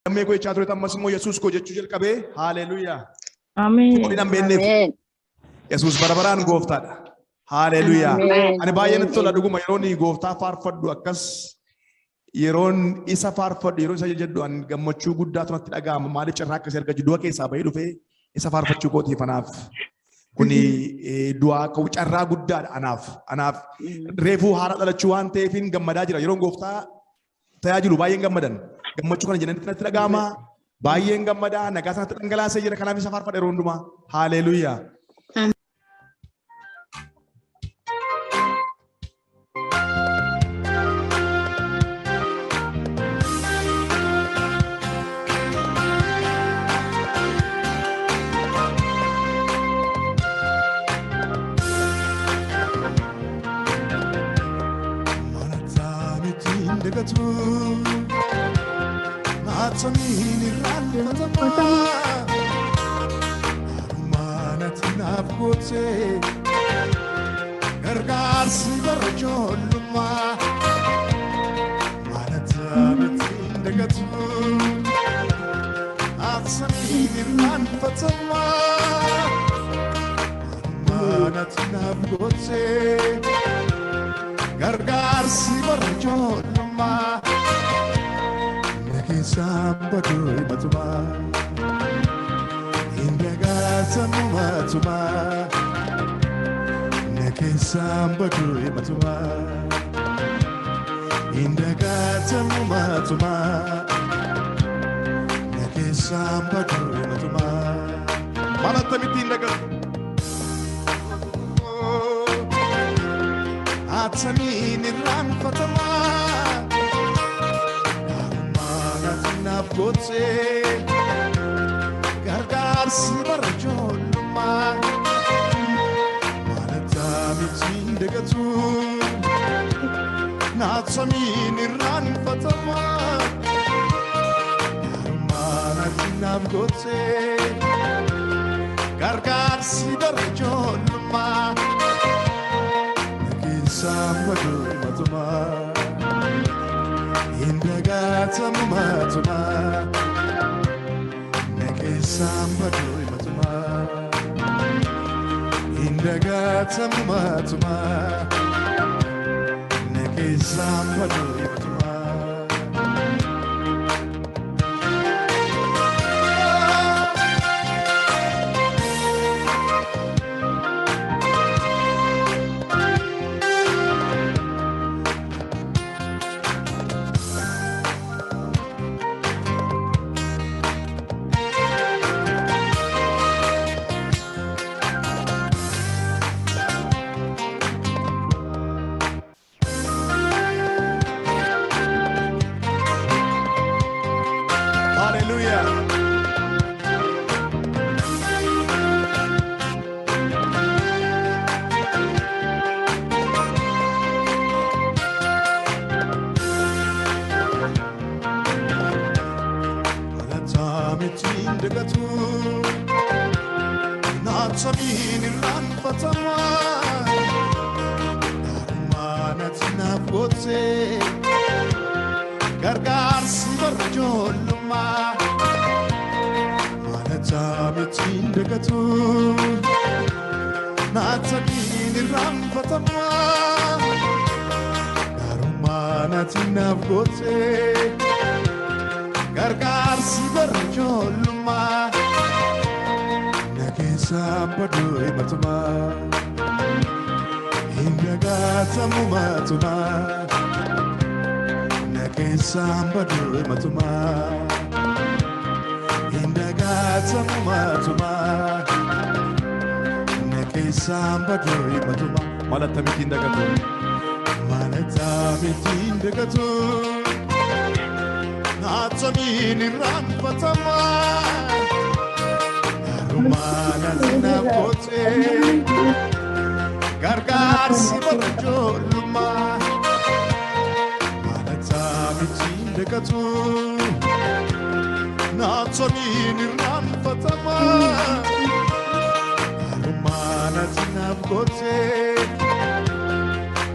Ammee koo jechaa ture ammas immoo Yesuus koo jechuu jalqabee haleluuyaa. Ameen. Waliin hambeenneef Yesuus bara baraan gooftaadha. Haleluuyaa. Ani baay'ee natti tola dhuguma yeroon gooftaa faarfadhu akkas yeroon isa faarfadhu yeroo isa jedhu an gammachuu guddaatu natti dhaga'ama. Maaliif carraa akkasii argachuu du'a keessaa bahee dhufee isa faarfachuu kootiif anaaf. Kuni du'a ka'u carraa guddaadha anaaf reefuu haara dhalachuu waan ta'eefin gammadaa jira yeroon gooftaa tajaajilu baay'een gammadan gammachuu kana jedhanitti natti dhaga'ama baay'een gammadaa nagaa sanatti dhangalaasee jira kanaaf isa faarfadha yeroo hundumaa haleluuyaa.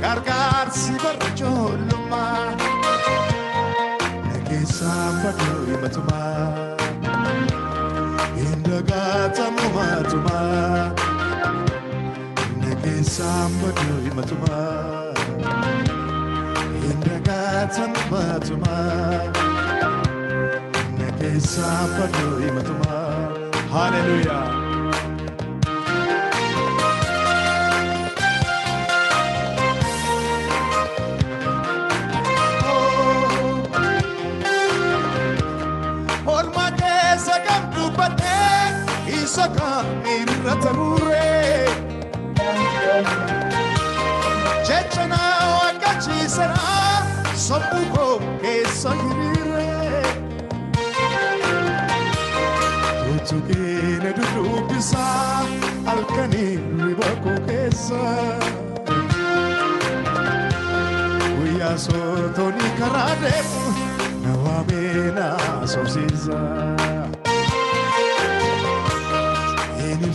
Gargaarsi barjoollummaa nageessaan baduu himatuma indagatamu matuma negesambadu himatuma indagatamu matuma negesambadu himatuma. Hallelujah. Isaka irratamure Chechana wakachisara Sambuko kesahirire Tutugine dudubisa Alkani ribako kesa Uya sotoni karademu Nawamena sosiza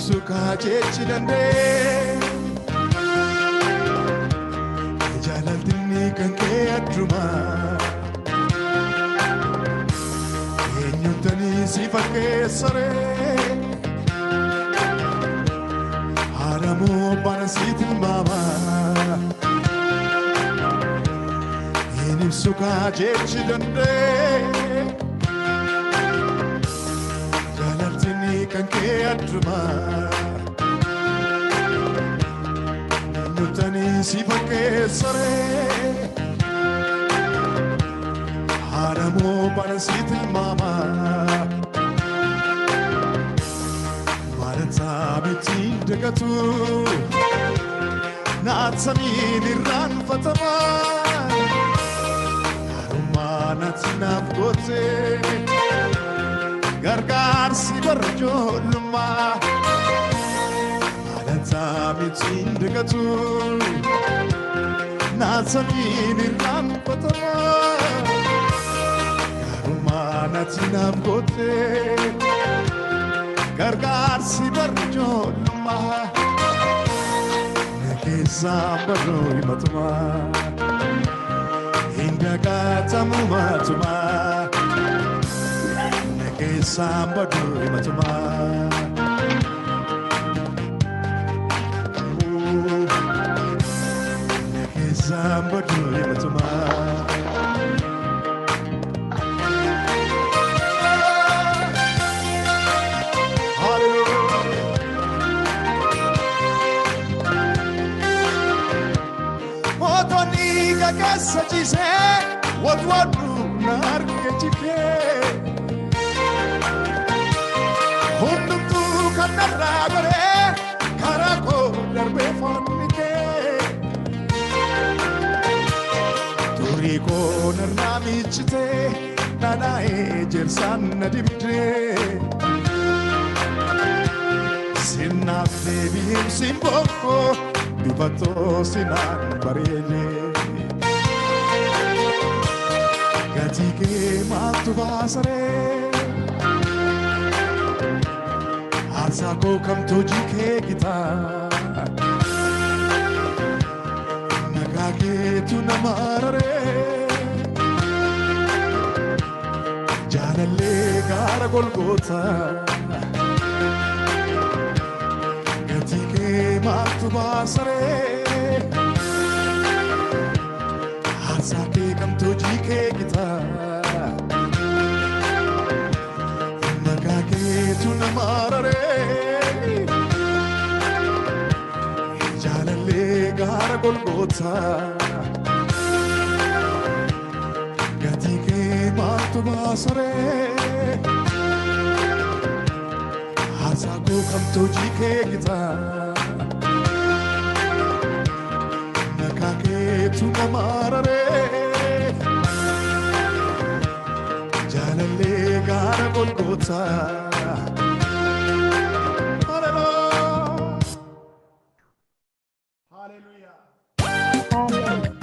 Suka jechidande Jalatini kanke adruma Enyutani sifake sare Haramu panasitin mama Enim suka jechidande Jalatini kanke adruma Sifake sare Haramu panasitin mama Marata bitin degatu Natsamin irran fatama Haruma natsinaf gote Gargar si barjolma Mitin degatu Natsamin irran patama Garuma natinam gote Gargar si barjolma Nekesam barro himatuma Indagatamu matuma Nekesam barro himatuma Somebody to my hallelujah. Otoniga kasa chise, what do narkechike? Hundum tu kanaragare, karako darbe fonike. Turiko narnamichite, nanae jersan nadibde. Sinaf devim simboko, bivato sinan barele. Gatike matu basare, asako kam tojike kita. Tu namarare Janalle gara golgota Gatike matu basare Asake kam tojike kita Nagake tu namarare Janalle gara golgota Matu basare Hasaku kam tojike kita Nakake tu namarare Jalalle gara golgota Hallelujah. Hallelujah.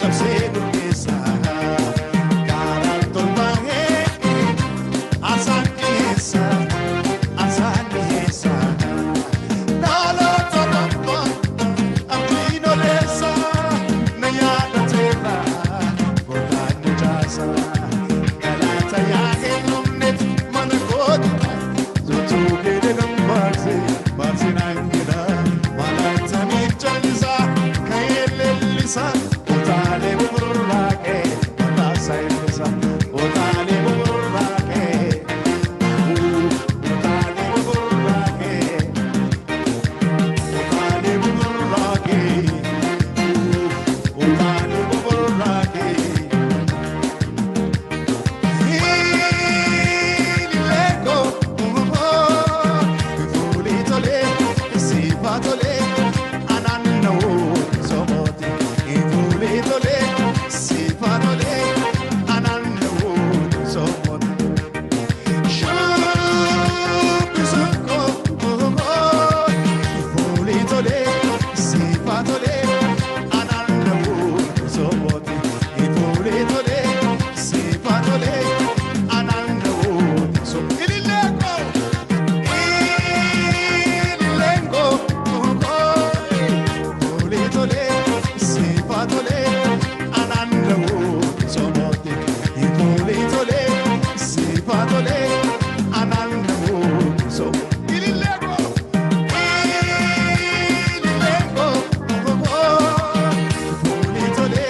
Cabse eebbisa utaalee buburraa kee mataasa eebbisa utaalee buburraa kee utaalee buburraa kee utaalee buburraa kee utaalee buburraa kee Ilileko Ifuli tole Sifa tole Ananno Somoti Ifuli tole Sifa tole Ananno Somoti Shubisoko Ifuli tole Sifa tole Ananno Somoti Ifuli tole Sifa tole Ananno Somoti Ilileko Ilileko Ifuli tole Sifa tole Ananno Somoti Ifuli tole Sifa tole Ananno Somoti Ilileko Ilileko Ifuli tole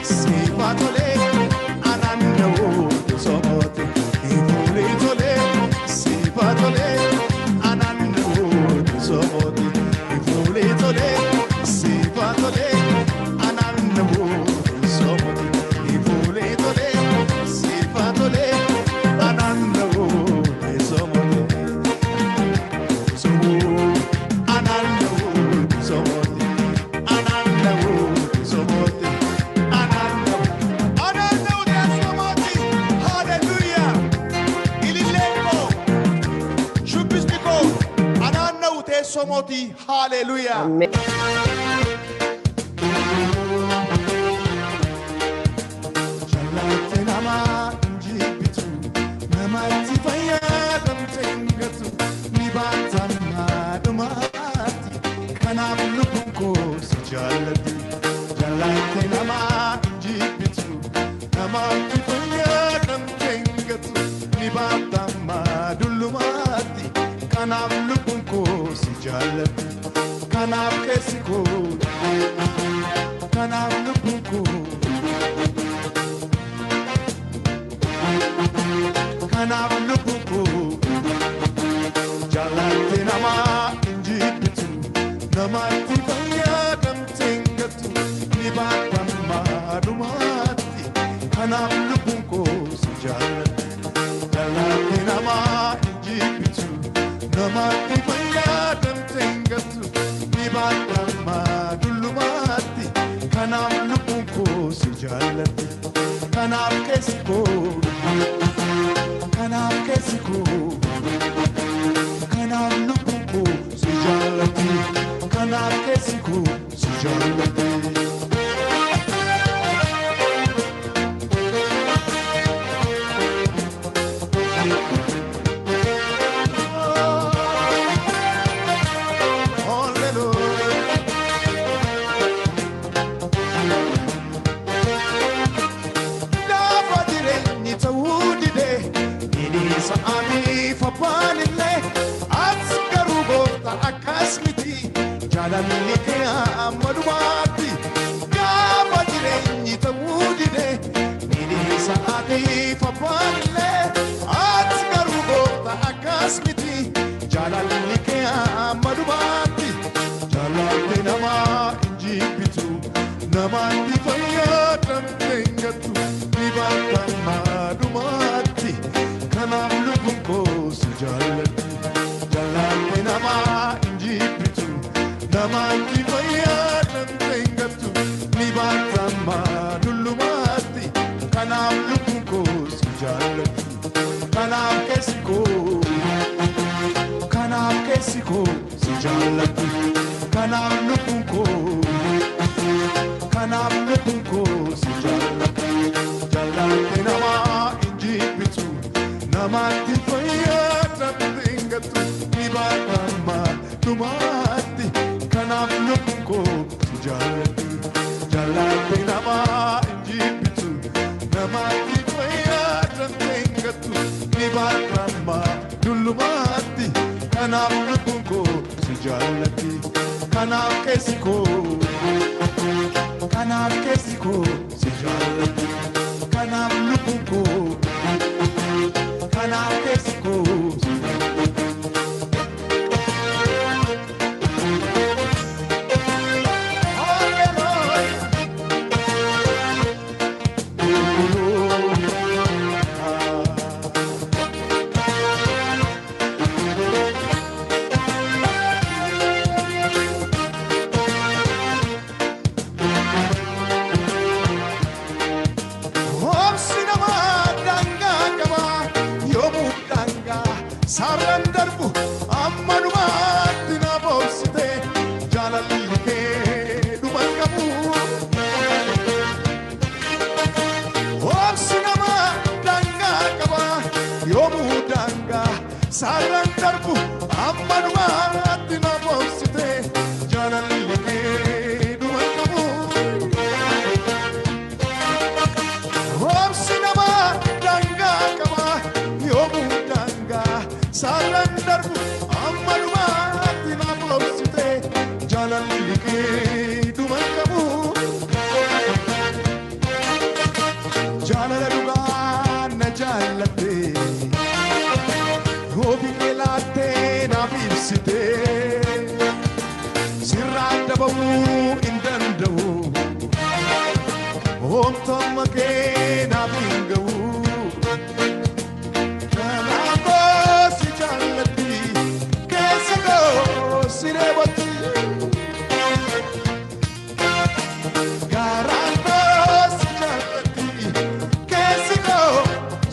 Sifa tole Ananno Somoti Ifuli tole Sifa tole Ananno Somoti Ifuli tole Sifa tole Ananno Somoti Ifuli tole Sifa tole Ananno Somoti Ananno Somoti Ananno Somoti Ananno Somoti Hallelujah Ilileko Shubisbiko Ananno Somoti Hallelujah Jallate nama jibitu namatti fayyadamte hingatu ni baatan maadumatti kanaaf lubbuun koo si jaallatti Jallate nama jibitu namatti fayyadamte hingatu ni baatan maadumatti kanaaf lubbuun koo si jaallatti kanaaf keessi koo kanaaf lubbuun koo Kanaaf lubbuun koo Jallate nama jibitu namatti fayyadamte hingatu ni baatan maadumatti kanaaf lubbuun koo si jaallatti Jallate nama jibitu namatti fayyadamte hingatu ni baatan maadumatti kanaaf lubbuun koo si jaallatti kanaaf keessi koo Kanaaf keessi koo kanaaf lubbuun koo si jaallatti kanaaf keessi koo si jaallatti Lafa jireenyi ta'uu didee Inisa amiif abbaanillee ati garuu gooftaa akkas miti jaalalli kee amma dhumaatti gaafa jireenyi ta'uu didee Inisa amiif abbaanillee ati garuu gooftaa akkas miti jaalalli kee amma dhumaatti jaalalli namaa hin jibbitu namaatti fayyadamte hingatu ni baatan maadumatti kanaaf lubbuun koo si jaallatti Jallate nama hin jibbitu namaatti fayyadamte hingatu ni baatan maadumatti kanaaf lubbuun koo si jaallatti kanaaf keessi koo kanaaf keessi koo si jaallatti kanaaf lubbuun koo kanaaf lubbuun koo si jaallatti Jallate nama hin jibbitu namatti fayyadamte hingatu ni baatan maadumatti kanaaf lubbuun koo si jaallatti Jallate nama hin jibbitu namatti fayyadamte hingatu ni baatan maadumatti kanaaf lubbuun koo si jaallatti kanaaf keessi koo kanaaf keessi koo si jaallatti kanaaf lubbuun koo kanaaf keessi koo si Sarran darbu ammanumaatti na boobsite jaalalli kee dhuma qabu. Obsi nama dangaa qaba yoomuu dangaa sarran darbu ammanumaatti na boobsite jaalalli kee dhuma qabu. Obsi nama dangaa qaba yoomuu dangaa sarran darbu ammanumaatti na boobsite jaalalli kee dhuma qabu. Jaalala dhugaa na jaallatte hoobii kee laattee naaf ibsite sirraa adda ba'uu hin danda'u hoomtummaa kee naaf hin ga'u. Sireboti Garantos jalati Kesiko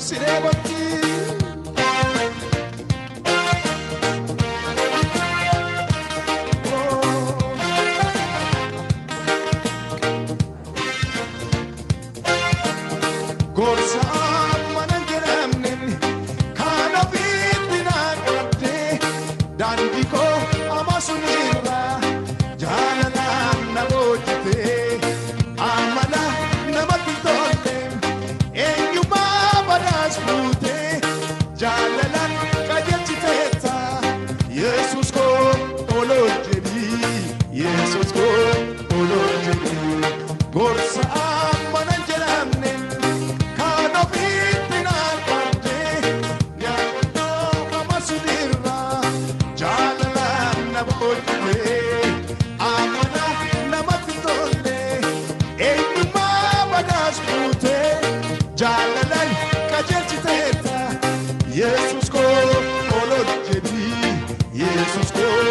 Sireboti Gorsa manangeramnen Kana vitina kapte Dandiko Sunira jaalala na boojite amala namatti tolte eenyummaa badaas fuute jaalalaan qajeelchiteetta Yesuus koo olool jedhi Yesuus koo olool jedhi gorsa ammanan jedhamne kan ofiitti naan qabde yaadannoo ama sunirra amana namatti tolte eenyummaa badaas fuute jaalalaan qajeelchiteetta Yesuus koo olool jedhi Yesuus koo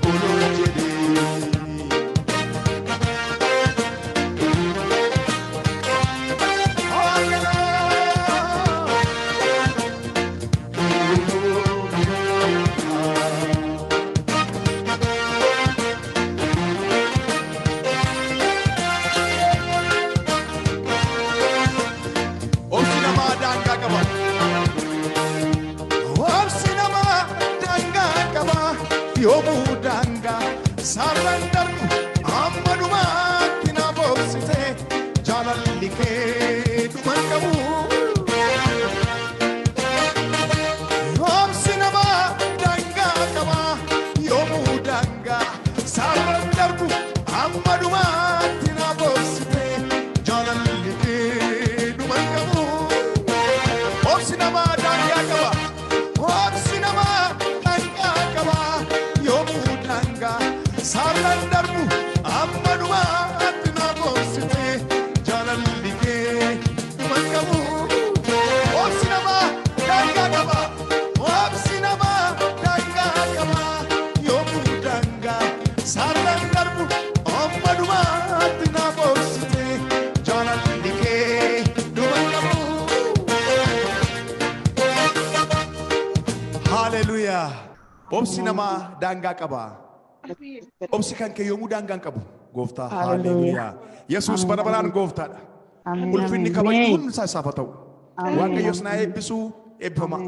olool jedhi. Yoomuu dangaa sarran darbu ammanumaatti na boobsite jaalalli kee dhuma qabu. Obsi nama dangaa qaba yoomuu dangaa sarran darbu ammanumaatti na boobsite jaalalli kee dhuma qabu. Obsi nama dangaa qaba obsi nama dangaa qaba. Sarran darbu ammanumaatti na boobsite jaalalli kee dhuma qabu. Obsi nama dangaa qaba obsi nama dangaa qaba yoomuu dangaa sarran darbu ammanumaatti na boobsite jaalalli kee dhuma qabu. Hallelujah. Obsi nama dangaa qaba. Obsi kan kee yoomuu daangaan qabu gooftaa. Hallelujah. Yesuus bara baraan gooftaadha. Ulfinni kabajuun isaa isaaf haa ta'u. Waaqayyos na eebbisu eebbifamaa.